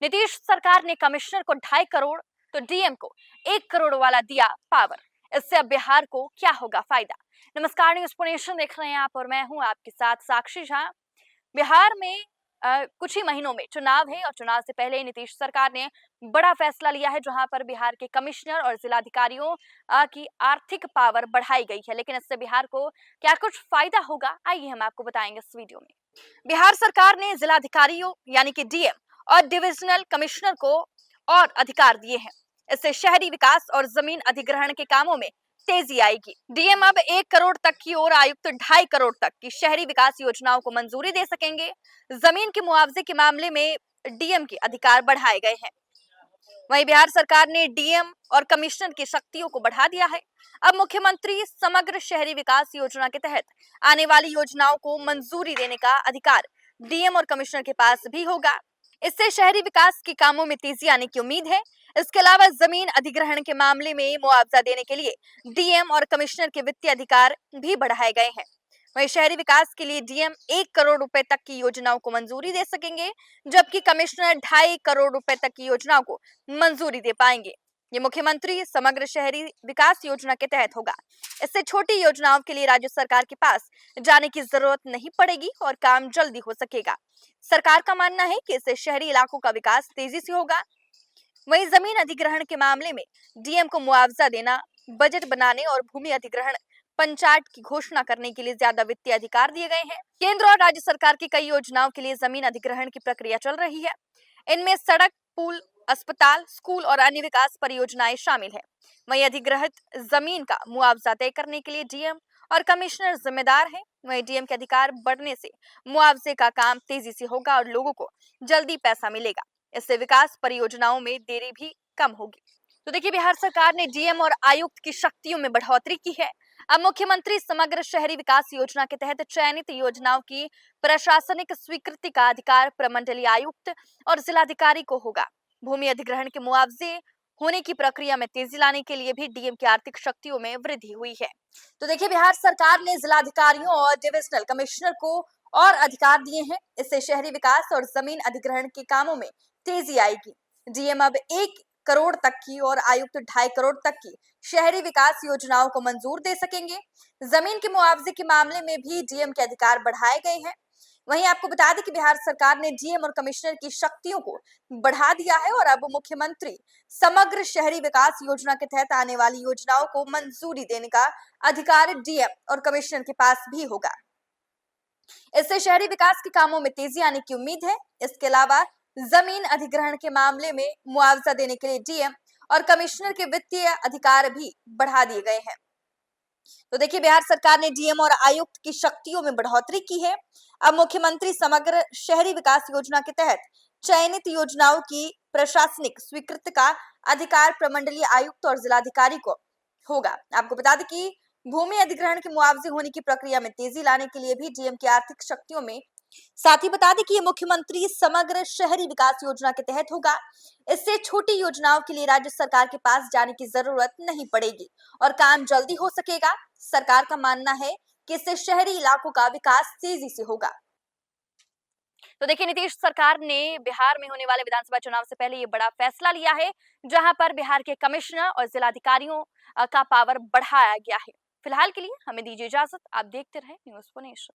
नीतीश सरकार ने कमिश्नर को 2.5 करोड़ तो डीएम को 1 करोड़ वाला दिया पावर। इससे अब बिहार को क्या होगा फायदा। नमस्कार, न्यूज़ नेशन देख रहे हैं आप और मैं हूं आपके साथ साक्षी झा। बिहार में कुछ ही महीनों में चुनाव है और चुनाव से पहले नीतीश सरकार ने बड़ा फैसला लिया है, जहां पर बिहार के कमिश्नर और जिलाधिकारियों की आर्थिक पावर बढ़ाई गई है। लेकिन इससे बिहार को क्या कुछ फायदा होगा, आइए हम आपको बताएंगे इस वीडियो में। बिहार सरकार ने जिलाधिकारियों यानी कि डीएम और डिविजनल कमिश्नर को और अधिकार दिए हैं। इससे शहरी विकास और जमीन अधिग्रहण के कामों में तेजी आएगी। डीएम अब 1 करोड़ तक की और आयुक्त 2.5 करोड़ तक की शहरी विकास योजनाओं को मंजूरी दे सकेंगे। जमीन के मुआवजे के मामले में डीएम के अधिकार बढ़ाए गए हैं। वहीं बिहार सरकार ने डीएम और कमिश्नर की शक्तियों को बढ़ा दिया है। अब मुख्यमंत्री समग्र शहरी विकास योजना के तहत आने वाली योजनाओं को मंजूरी देने का अधिकार डीएम और कमिश्नर के पास भी होगा। इससे शहरी विकास के कामों में तेजी आने की उम्मीद है। इसके अलावा जमीन अधिग्रहण के मामले में मुआवजा देने के लिए डीएम और कमिश्नर के वित्तीय अधिकार भी बढ़ाए गए हैं। वहीं शहरी विकास के लिए डीएम 1 करोड़ रुपए तक की योजनाओं को मंजूरी दे सकेंगे, जबकि कमिश्नर 2.5 करोड़ रुपए तक की योजनाओं को मंजूरी दे पाएंगे। ये मुख्यमंत्री समग्र शहरी विकास योजना के तहत होगा। इससे छोटी योजनाओं के लिए राज्य सरकार के पास जाने की जरूरत नहीं पड़ेगी और काम जल्दी हो सकेगा। सरकार का मानना है कि इससे शहरी इलाकों का विकास तेजी से होगा। वहीं जमीन अधिग्रहण के मामले में डीएम को मुआवजा देना, बजट बनाने और भूमि अधिग्रहण पंचायत की घोषणा करने के लिए ज्यादा वित्तीय अधिकार दिए गए हैं। केंद्र और राज्य सरकार की कई योजनाओं के लिए जमीन अधिग्रहण की प्रक्रिया चल रही है। इनमें सड़क, पुल, अस्पताल, स्कूल और अन्य विकास परियोजनाएं शामिल है। वहीं अधिग्रहित जमीन का मुआवजा तय करने के लिए डीएम और कमिश्नर जिम्मेदार हैं। वहीं डीएम के अधिकार बढ़ने से मुआवजे का काम तेजी से होगा और लोगों को जल्दी पैसा मिलेगा। इससे विकास परियोजनाओं में देरी भी कम होगी। तो देखिए, बिहार सरकार ने डीएम और आयुक्त की शक्तियों में बढ़ोतरी की है। अब मुख्यमंत्री समग्र शहरी विकास योजना के तहत चयनित योजनाओं की प्रशासनिक स्वीकृति का अधिकार प्रमंडलीय आयुक्त और जिलाधिकारी को होगा। भूमि अधिग्रहण के मुआवजे होने की प्रक्रिया में तेजी लाने के लिए भी डीएम की आर्थिक शक्तियों में वृद्धि हुई है। तो देखिए, बिहार सरकार ने जिलाधिकारियों और डिविजनल कमिश्नर को और अधिकार दिए हैं। इससे शहरी विकास और जमीन अधिग्रहण के कामों में तेजी आएगी। डीएम अब 1 करोड़ तक की और आयुक्त 2.5 करोड़ तक की शहरी विकास योजनाओं को मंजूर दे सकेंगे। जमीन के मुआवजे के मामले में भी डीएम के अधिकार बढ़ाए गए हैं। वहीं आपको बता दें कि बिहार सरकार ने डीएम और कमिश्नर की शक्तियों को बढ़ा दिया है और अब मुख्यमंत्री समग्र शहरी विकास योजना के तहत आने वाली योजनाओं को मंजूरी देने का अधिकार डीएम और कमिश्नर के पास भी होगा। इससे शहरी विकास के कामों में तेजी आने की उम्मीद है। इसके अलावा जमीन अधिग्रहण के मामले में मुआवजा देने के लिए डीएम और कमिश्नर के वित्तीय अधिकार भी बढ़ा दिए गए हैं। तो देखिए, बिहार सरकार ने डीएम और आयुक्त की शक्तियों में बढ़ोतरी की है। अब मुख्यमंत्री समग्र शहरी विकास योजना के तहत चयनित योजनाओं की प्रशासनिक स्वीकृति का अधिकार प्रमंडलीय आयुक्त और जिलाधिकारी को होगा। आपको बता दें कि भूमि अधिग्रहण के मुआवजे होने की प्रक्रिया में तेजी लाने के लिए भी डीएम की आर्थिक शक्तियों में, साथ ही बता दें कि ये मुख्यमंत्री समग्र शहरी विकास योजना के तहत होगा। इससे छोटी योजनाओं के लिए राज्य सरकार के पास जाने की जरूरत नहीं पड़ेगी और काम जल्दी हो सकेगा। सरकार का मानना है कि इससे शहरी इलाकों का विकास तेजी से होगा। तो देखिए, नीतीश सरकार ने बिहार में होने वाले विधानसभा चुनाव से पहले ये बड़ा फैसला लिया है, जहां पर बिहार के कमिश्नर और जिलाधिकारियों का पावर बढ़ाया गया है। फिलहाल के लिए हमें दीजिए इजाजत। आप देखते रहे न्यूज़ नेशन।